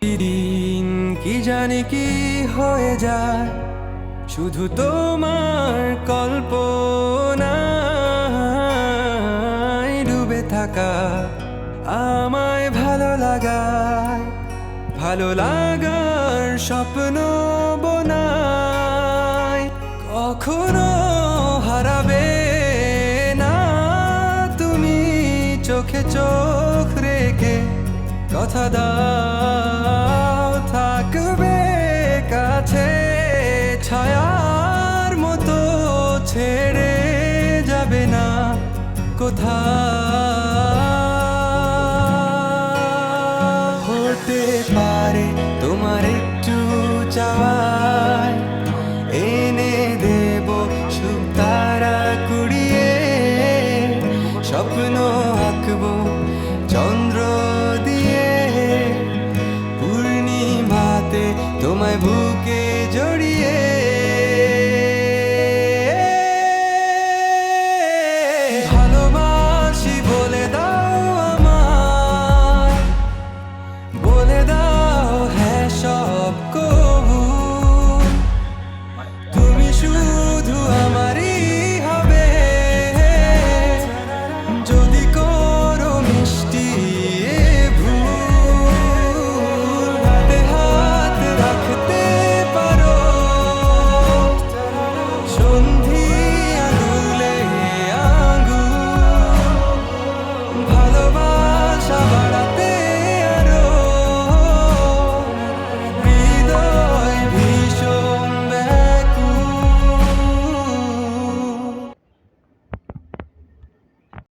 দিন কি জানি কি হয়ে যায় শুধু তোমার কল্পনায় ডুবে থাকা আমায় ভালো লাগার স্বপ্ন বোনায় কখনো হারাবে না তুমি চোখে চোখ রেখে কথা দাও থাকবে কাছে ছায়ার মতো ছেড়ে যাবে না কোথাও হতে পারে তোমার একটু চাওয়ায় এনে দেব সুখ তারা কুড়িয়ে স্বপ্ন আঁকবো চন্দ্র দিয়ে পূর্ণিমাতে তোমায় বুকে